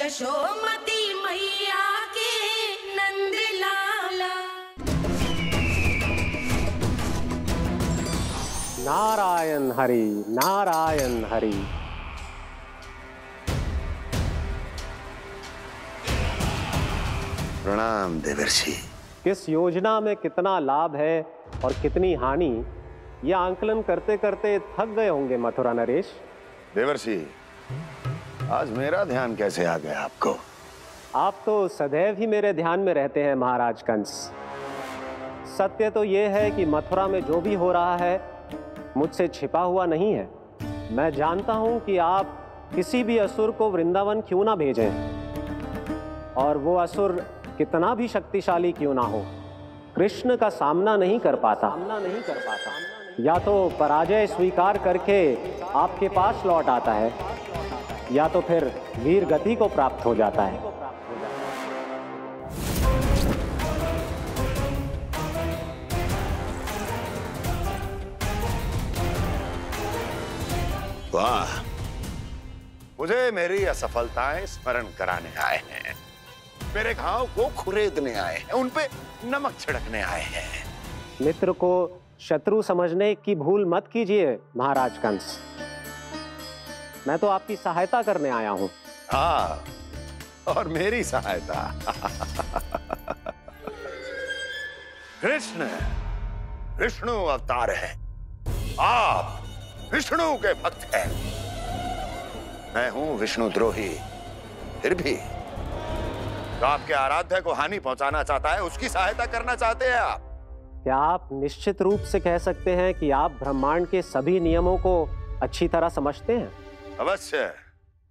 यशोमती मैया के नंद लाला। नारायण हरि, नारायण हरि। प्रणाम देवर्षि। किस योजना में कितना लाभ है और कितनी हानि, यह आंकलन करते करते थक गए होंगे मथुरा नरेश। देवर्षि, आज मेरा ध्यान कैसे आ गया आपको? आप तो सदैव ही मेरे ध्यान में रहते हैं महाराज कंस। सत्य तो यह है कि मथुरा में जो भी हो रहा है मुझसे छिपा हुआ नहीं है। मैं जानता हूं कि आप किसी भी असुर को वृंदावन क्यों ना भेजें, और वो असुर कितना भी शक्तिशाली क्यों ना हो, कृष्ण का सामना नहीं कर पाता। या तो पराजय स्वीकार करके आपके पास लौट आता है, या तो फिर वीर गति को प्राप्त हो जाता है। वाह, मुझे मेरी असफलताएं स्मरण कराने आए हैं, मेरे घाव को खुरेदने आए हैं, उन पे नमक छिड़कने आए हैं। मित्र को शत्रु समझने की भूल मत कीजिए महाराज कंस। मैं तो आपकी सहायता करने आया हूं। हाँ, और मेरी सहायता। कृष्ण विष्णु अवतार है, आप विष्णु के भक्त हैं। मैं हूं विष्णु द्रोही, फिर भी तो आपके आराध्य को हानि पहुंचाना चाहता है, उसकी सहायता करना चाहते हैं आप। क्या आप निश्चित रूप से कह सकते हैं कि आप ब्रह्मांड के सभी नियमों को अच्छी तरह समझते हैं? अवश्य।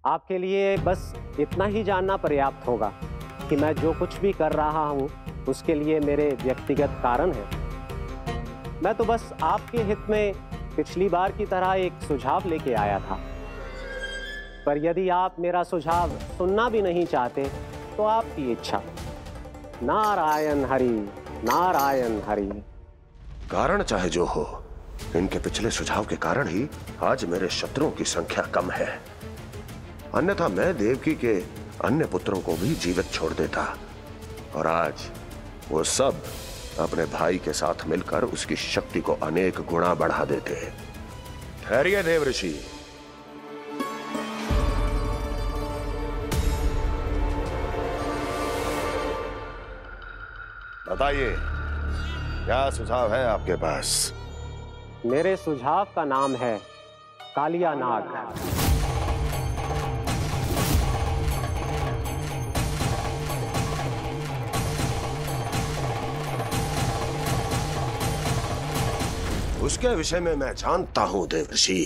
आपके लिए बस इतना ही जानना पर्याप्त होगा कि मैं जो कुछ भी कर रहा हूं उसके लिए मेरे व्यक्तिगत कारण हैं। मैं तो बस आपके हित में पिछली बार की तरह एक सुझाव लेके आया था, पर यदि आप मेरा सुझाव सुनना भी नहीं चाहते तो आपकी इच्छा। नारायण हरि, नारायण हरि। कारण चाहे जो हो, इनके पिछले सुझाव के कारण ही आज मेरे शत्रुओं की संख्या कम है। अन्यथा मैं देवकी के अन्य पुत्रों को भी जीवित छोड़ देता, और आज वो सब अपने भाई के साथ मिलकर उसकी शक्ति को अनेक गुणा बढ़ा देते। ठहरिए देवर्षि। बताइए, क्या सुझाव है आपके पास? मेरे सुझाव का नाम है कालिया नाग। उसके विषय में मैं जानता हूं देवर्षि।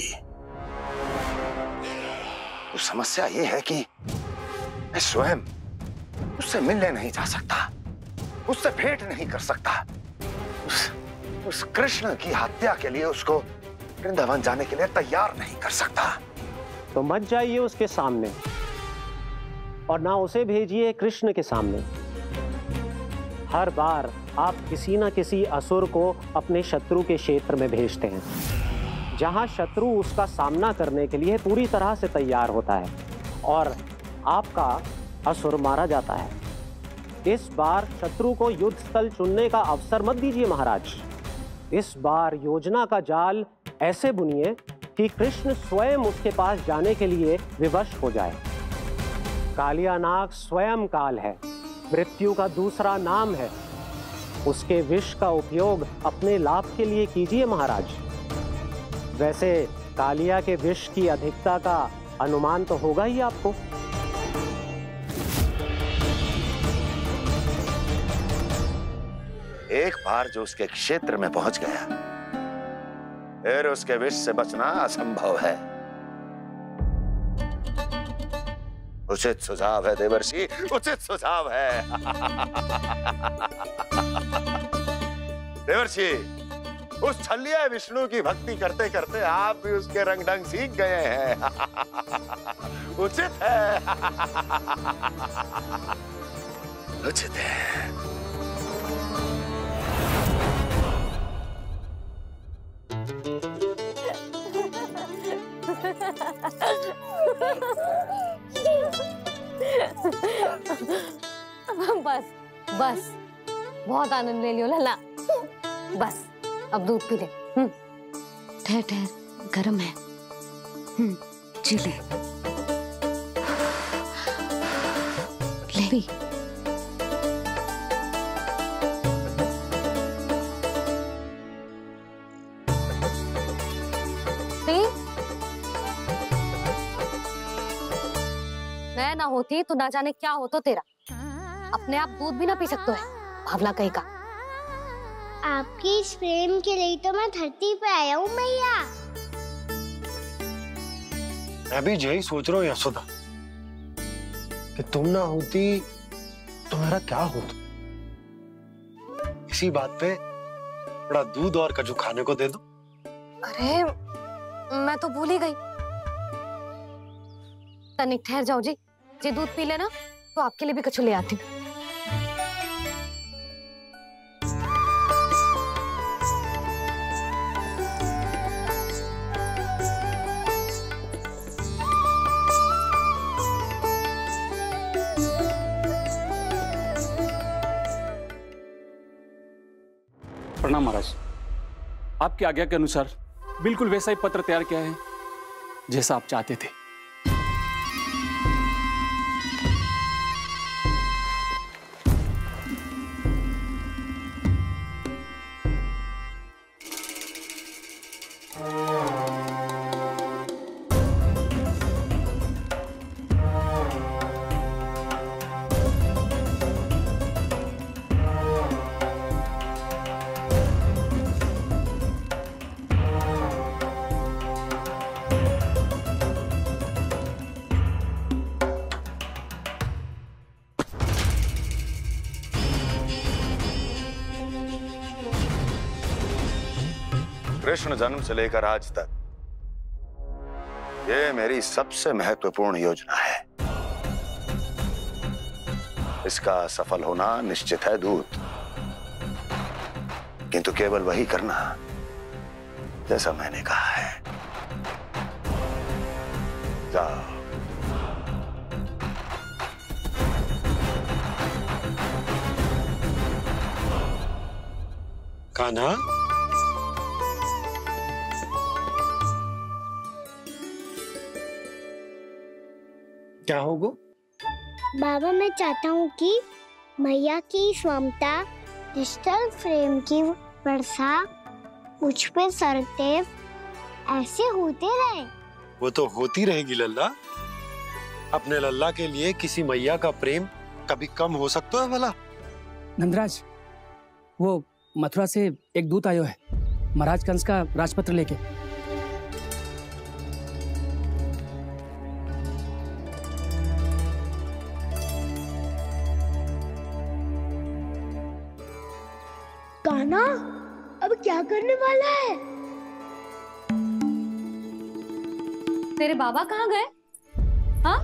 तो समस्या यह है कि मैं स्वयं उससे मिलने नहीं जा सकता, उससे भेंट नहीं कर सकता। उस कृष्ण की हत्या के लिए उसको वृंदावन जाने के लिए तैयार नहीं कर सकता। तो मत जाइए उसके सामने, और ना उसे भेजिए कृष्ण के सामने। हर बार आप किसी न किसी असुर को अपने शत्रु के क्षेत्र में भेजते हैं, जहां शत्रु उसका सामना करने के लिए पूरी तरह से तैयार होता है और आपका असुर मारा जाता है। इस बार शत्रु को युद्ध स्थल चुनने का अवसर मत दीजिए महाराज। इस बार योजना का जाल ऐसे बुनिए कि कृष्ण स्वयं उसके पास जाने के लिए विवश हो जाए। कालिया नाग स्वयं काल है, मृत्यु का दूसरा नाम है। उसके विष का उपयोग अपने लाभ के लिए कीजिए महाराज। वैसे कालिया के विष की अधिकता का अनुमान तो होगा ही आपको। एक बार जो उसके क्षेत्र में पहुंच गया, फिर उसके विष से बचना असंभव है। उचित सुझाव है देवर्षि, उचित सुझाव है। देवर्षि, उस छलिया विष्णु की भक्ति करते करते आप भी उसके रंग ढंग सीख गए हैं। उचित है। उचित है। बस बस, बहुत आनंद ले लियो लल्ला। बस अब दूध पी ले। ठहर ठहर, गर्म है। जी ले ले। मैं ना होती तो ना जाने क्या हो तो तेरा। अपने आप दूध भी ना पी सकते है, भावला कहीं का। आपकी इस प्रेम के लिए तो मैं धरती पे आया हूँ मैया। मैं भी यही सोच रहा हूँ यशोदा कि तुम ना होती तो मेरा क्या होता। इसी बात पे थोड़ा दूध और कजू खाने को दे दो। अरे मैं तो भूल ही गई। तनिक ठहर जाओ जी, दूध पी लेना तो आपके लिए भी कछु ले आती हूँ। प्रणाम महाराज। आपकी आज्ञा के अनुसार बिल्कुल वैसा ही पत्र तैयार किया है जैसा आप चाहते थे। कृष्ण जन्म से लेकर आज तक ये मेरी सबसे महत्वपूर्ण योजना है। इसका सफल होना निश्चित है दूत, किंतु केवल वही करना जैसा मैंने कहा है। जाओ। कान्हा, क्या होगा? बाबा मैं चाहता हूँ कि मैया की ममता क्रिस्टल फ्रेम की वर्षा मुझ पे सरते ऐसे होते रहे। वो तो होती रहेगी लल्ला। अपने लल्ला के लिए किसी मैया का प्रेम कभी कम हो सकता है भला? नंदराज, वो मथुरा से एक दूत आयो है महाराज कंस का राजपत्र लेके। कान्हा, अब क्या करने वाला है? तेरे बाबा कहाँ गए? हाँ?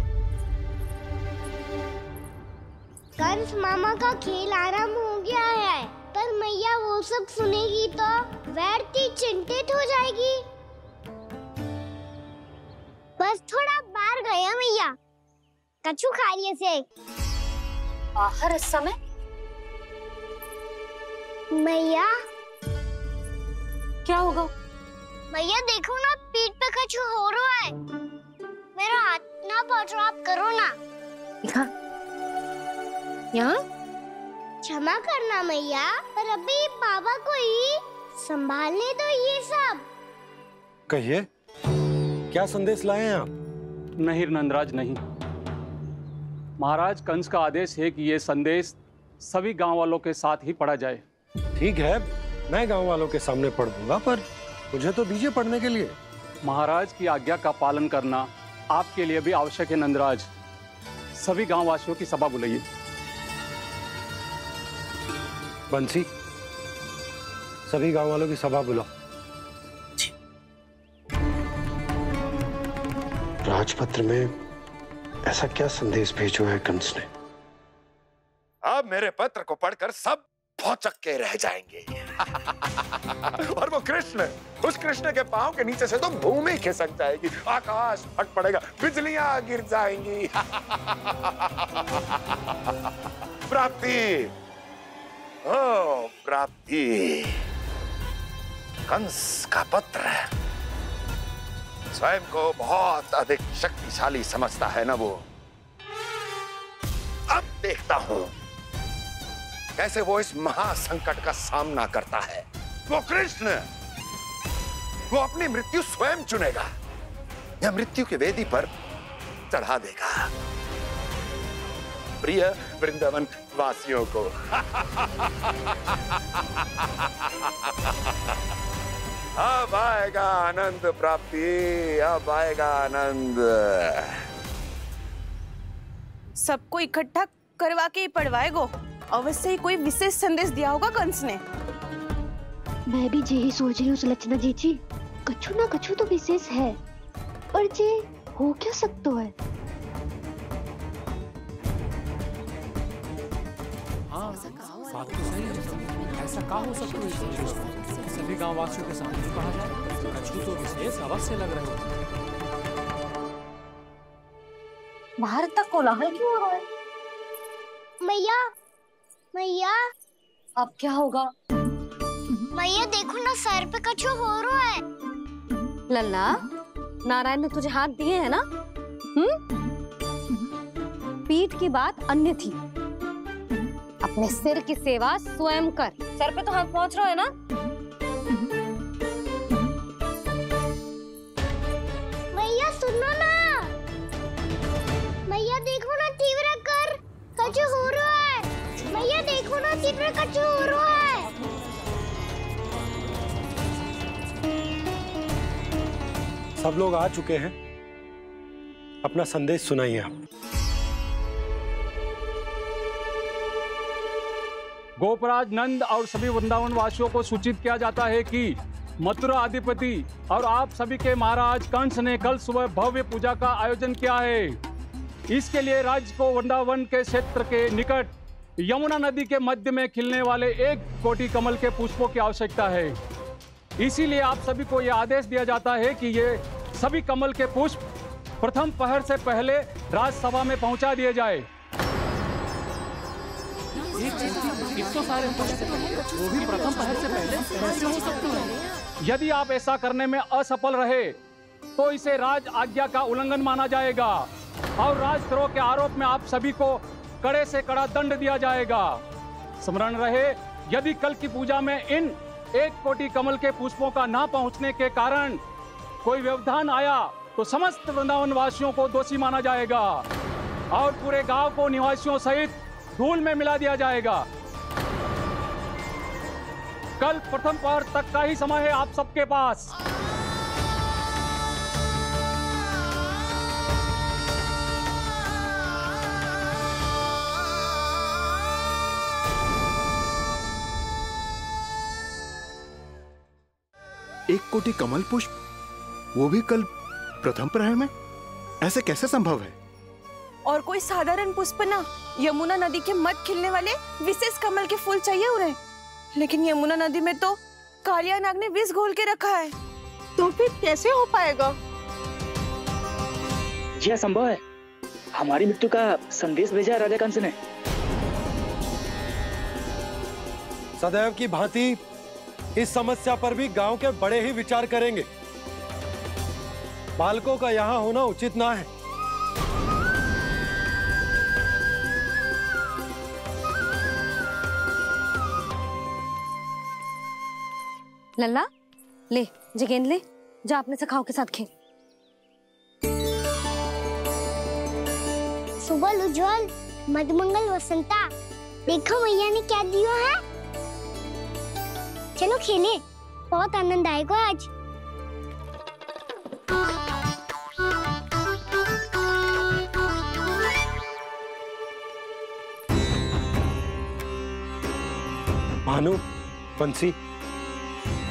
कंस मामा का खेल आरंभ हो गया है, पर मैया वो सब सुनेगी तो व्यर्थी चिंतित हो जाएगी। बस थोड़ा बाहर गया मैया, कछु खाइए से। बाहर इस समय? मैया क्या होगा? मैया देखो ना, पीठ पे कछु हो रहा है। मेरा हाथ ना पकड़ो, आप करो ना। यहाँ? क्षमा करना मैया, पर अभी बाबा को ही संभालने दो ये सब। कहिए, क्या संदेश लाए हैं आप? नहीं नंदराज, नहीं। महाराज कंस का आदेश है कि ये संदेश सभी गांव वालों के साथ ही पढ़ा जाए। ठीक है, मैं गांव वालों के सामने पढ़ दूंगा, पर मुझे तो दीजिए पढ़ने के लिए। महाराज की आज्ञा का पालन करना आपके लिए भी आवश्यक है नंदराज। सभी गांव वासियों की सभा बुलाइए। बंसी, सभी गांव वालों की सभा बुलाओ। राजपत्र में ऐसा क्या संदेश भेजो है कंस ने? अब मेरे पत्र को पढ़कर सब भौचक्के रह जाएंगे। और वो कृष्ण, उस कृष्ण के पांव के नीचे से तो भूमि खिसक जाएगी, आकाश फट पड़ेगा, बिजलियां गिर जाएंगी। प्राप्ति, ओ प्राप्ति, कंस का पुत्र स्वयं को बहुत अधिक शक्तिशाली समझता है ना वो। अब देखता हूं कैसे वो इस महासंकट का सामना करता है। वो कृष्ण, वो अपनी मृत्यु स्वयं चुनेगा या मृत्यु की वेदी पर चढ़ा देगा प्रिय वृंदावन वासियों को। अब आएगा आनंद प्राप्ति, अब आएगा आनंद। सबको इकट्ठा करवा के ही पढ़वाएगो। अवश्य ही कोई विशेष संदेश दिया होगा कंस ने। मैं भी यही सोच रही हूँ सुलक्षणा जीजी, कछु ना कछु तो विशेष है, पर जे हो क्या सकता है? हाँ, बात तो सही है। ऐसा क्या हो सकता है? सभी गांव वासियों के सामने पढ़ा जाए, कछु तो विशेष अवश्य लग रहे हो। बाहर तक कोलाहल क्यों हो रहा है? मैया, मैया, अब क्या होगा? मैया देखो ना, सर पे कछु हो रहा है। लल्ला, नारायण ने तुझे हाथ दिए हैं ना? पीठ की बात अन्य थी। अपने सिर की सेवा स्वयं कर। सर पे तो हाथ पहुंच रहा है ना? मैया सुनो ना, मैया देखो ना, तीव्र कर, कछु हो रहा है। मैया देखो ना, तीव्र कछु हो रहा है। सब लोग आ चुके हैं, अपना संदेश सुनाइए आप। गोपराज नंद और सभी वृंदावन वासियों को सूचित किया जाता है कि मथुरा अधिपति और आप सभी के महाराज कंस ने कल सुबह भव्य पूजा का आयोजन किया है। इसके लिए राज्य को वृंदावन के क्षेत्र के निकट यमुना नदी के मध्य में खिलने वाले 1 कोटि कमल के पुष्पों की आवश्यकता है। इसीलिए आप सभी को यह आदेश दिया जाता है कि ये सभी कमल के पुष्प प्रथम पहर से पहले राजसभा में पहुंचा दिए जाए। इतने सारे पुष्प, वो भी प्रथम पहर से पहले कैसे हो सकते हैं? यदि आप ऐसा करने में असफल रहे तो इसे राज आज्ञा का उल्लंघन माना जाएगा और राजद्रोह के आरोप में आप सभी को कड़े से कड़ा दंड दिया जाएगा। स्मरण रहे, यदि कल की पूजा में इन 1 कोटि कमल के पुष्पों का ना पहुंचने के कारण कोई व्यवधान आया तो समस्त वृंदावन वासियों को दोषी माना जाएगा और पूरे गांव को निवासियों सहित धूल में मिला दिया जाएगा। कल प्रथम पहर तक का ही समय है आप सबके पास। एक कोटि कमल पुष्प, वो भी कल प्रथम प्रहर में? ऐसे कैसे संभव है? और कोई साधारण पुष्प ना, यमुना नदी के मध्य खिलने वाले विशेष कमल के फूल चाहिए उन्हें। लेकिन यमुना नदी में तो कालिया नाग ने विष घोल के रखा है, तो फिर कैसे हो पाएगा? यह संभव है। हमारी मृत्यु का संदेश भेजा राजा कंस ने। सदैव की भांति इस समस्या पर भी गांव के बड़े ही विचार करेंगे। बालकों का यहाँ होना उचित ना है। लल्ला, ले जे गेंद ले, जा अपने सखाओं के साथ खेल। सुबह उज्जवल, मधुमंगल वसंता, देखो मैया ने क्या दिया है। चलो खेले, बहुत आनंद आएगा आज। भानु, बंसी,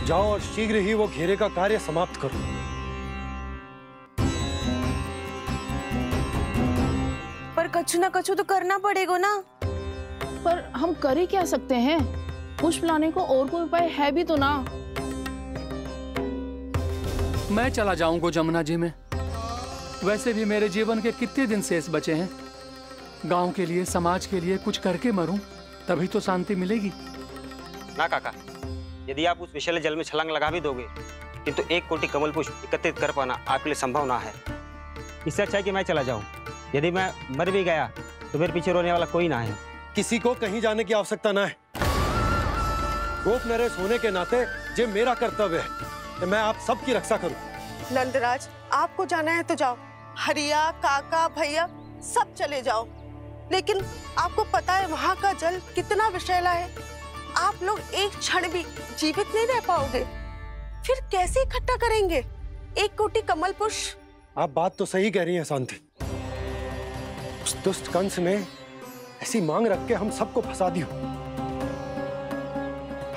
जाओ और शीघ्र ही वो घेरे का कार्य समाप्त करो। पर कछु ना कछु तो करना पड़ेगा ना। पर हम कर ही क्या सकते हैं? पुष्प लाने को और कोई उपाय है भी तो ना। मैं चला जाऊंगा जमुना जी में। वैसे भी मेरे जीवन के कितने दिन शेष बचे हैं। गांव के लिए, समाज के लिए कुछ करके मरूं, तभी तो शांति मिलेगी। ना काका, यदि आप उस विषैले जल में छलांग लगा भी दोगे, किंतु 1 कोटि कमल पुष्प एकत्रित कर पाना आपके लिए संभव ना है। इससे अच्छा है कि मैं चला जाऊं। यदि मैं मर भी गया तो मेरे पीछे रोने वाला कोई ना है। किसी को कहीं जाने की आवश्यकता ना है। गोप नरेश होने के नाते ये मेरा कर्तव्य है कि मैं आप सबकी रक्षा करूं। नंदराज, आपको जाना है तो जाओ। हरिया, काका, भैया सब चले जाओ। लेकिन आपको पता है वहाँ का जल कितना विषैला है। आप लोग एक क्षण भी जीवित नहीं रह पाओगे। फिर कैसे इकट्ठा करेंगे 1 कोटि कमल पुष्प? आप बात तो सही कह रही हैं शांति। उस दुष्ट कंस ने ऐसी मांग रख के हम सबको फंसा दिया।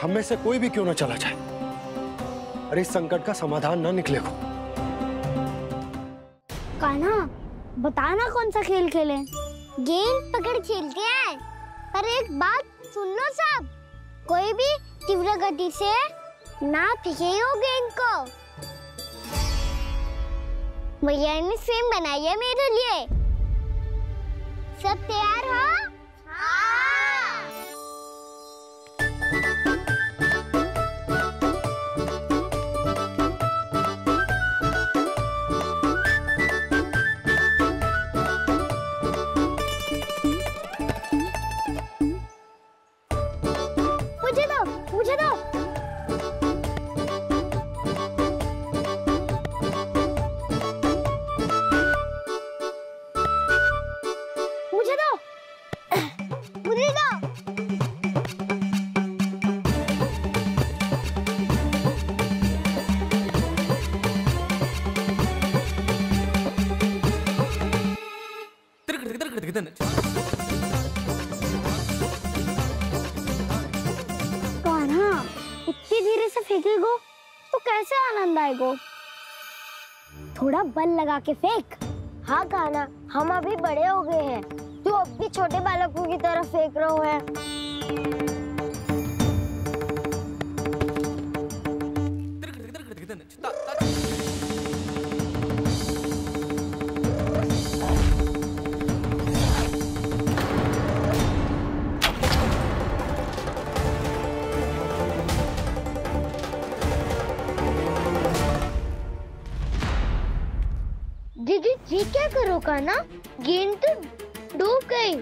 हम में से कोई भी क्यों ना चला जाए और इस संकट का समाधान ना निकले को। कान्हा, बताना कौन सा खेल खेलें? गेंद पकड़ खेलते हैं। पर एक बात सुन लो सब, कोई भी तीव्र गति से ना फेंकेगा गेंद को। भैया ने फ्रेम बनाई है मेरे लिए। सब तैयार हो? हाँ। मुझे दो। कान्हा, इतनी धीरे से फेंकेगो तो कैसे आनंद आएगो? थोड़ा बल लगा के फेंक। हाँ कान्हा, हम अभी बड़े हो गए हैं, तू अब भी छोटे बालकों की तरह फेंक रहा है। दीदी जी क्या करो कान्हा? गेंद तो डूब गई।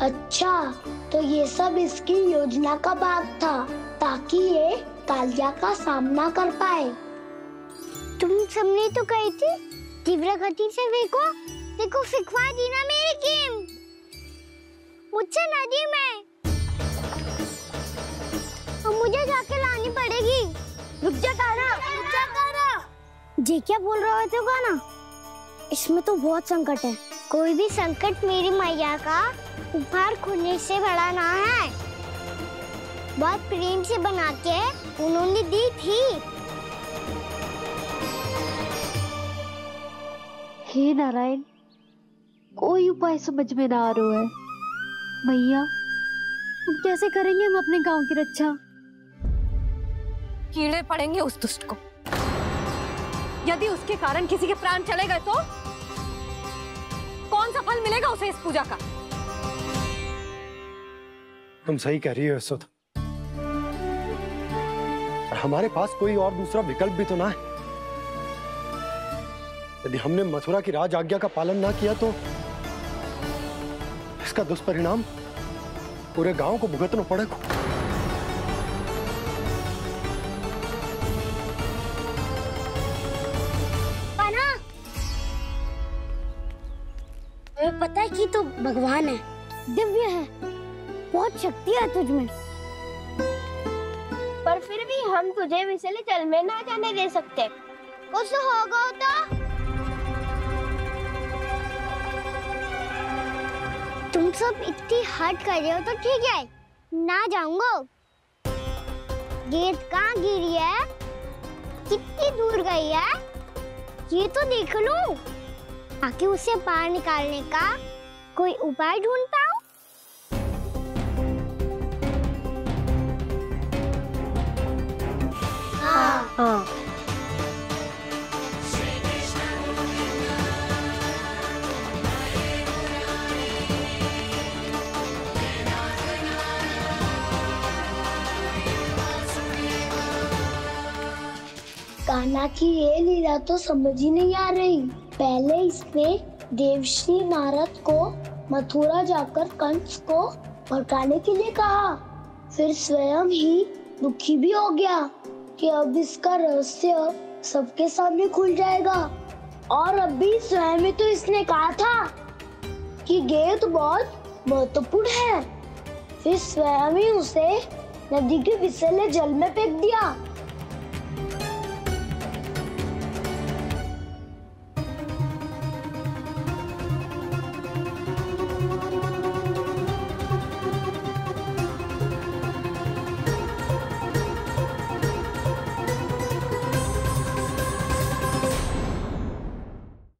अच्छा, तो ये सब इसकी योजना का भाग था ताकि ये कालिया का सामना कर पाए। तुम सबने तो कही थी तीव्र गति से फेंको। देखो फिकवा दी ना मेरी गेम। मुझसे नदी में। अब मुझे जाके लानी पड़ेगी। रुक जा कान्हा, रुक जा कान्हा। जी क्या बोल रहे थे कान्हा? इसमें तो बहुत संकट है। कोई भी संकट मेरी मैया का उपहार खोने से बड़ा ना है। बहुत प्रेम से बना के उन्होंने दी थी। हे नारायण, कोई उपाय समझ में ना आ रहा है। मैया, अब कैसे करेंगे हम अपने गांव की रक्षा? कीड़े पड़ेंगे उस दुष्ट को। यदि उसके कारण किसी के प्राण चले गए तो कौन सा फल मिलेगा उसे इस पूजा का? तुम सही कह रही हो यशोदा। और हमारे पास कोई और दूसरा विकल्प भी तो ना है। यदि हमने मथुरा की राज आज्ञा का पालन ना किया तो इसका दुष्परिणाम पूरे गांव को भुगतना पड़ेगा। तुम्हें पता है कि तो भगवान है, दिव्य है, बहुत शक्ति है तुझमें। पर फिर भी हम तुझे विषैले जल में ना जाने दे सकते। कुछ होगा तो तुम सब इतनी हट कर रहे हो तो ठीक है, ना जाऊंगा। गेंद कहाँ गिरी है, कितनी दूर गई है, ये तो देख लो। ताकि उसे बाहर निकालने का कोई उपाय ढूंढ पाओ? हाँ। कान्हा की ये लीला तो समझ ही नहीं आ रही। पहले इसने देवश्री नारद को मथुरा जाकर कंस को भगाने के लिए कहा, फिर स्वयं ही दुखी भी हो गया कि अब इसका रहस्य सबके सामने खुल जाएगा। और अभी स्वयं ही तो इसने कहा था कि गेंद बहुत महत्वपूर्ण है, फिर स्वयं ही उसे नदी के विषैले जल में फेंक दिया।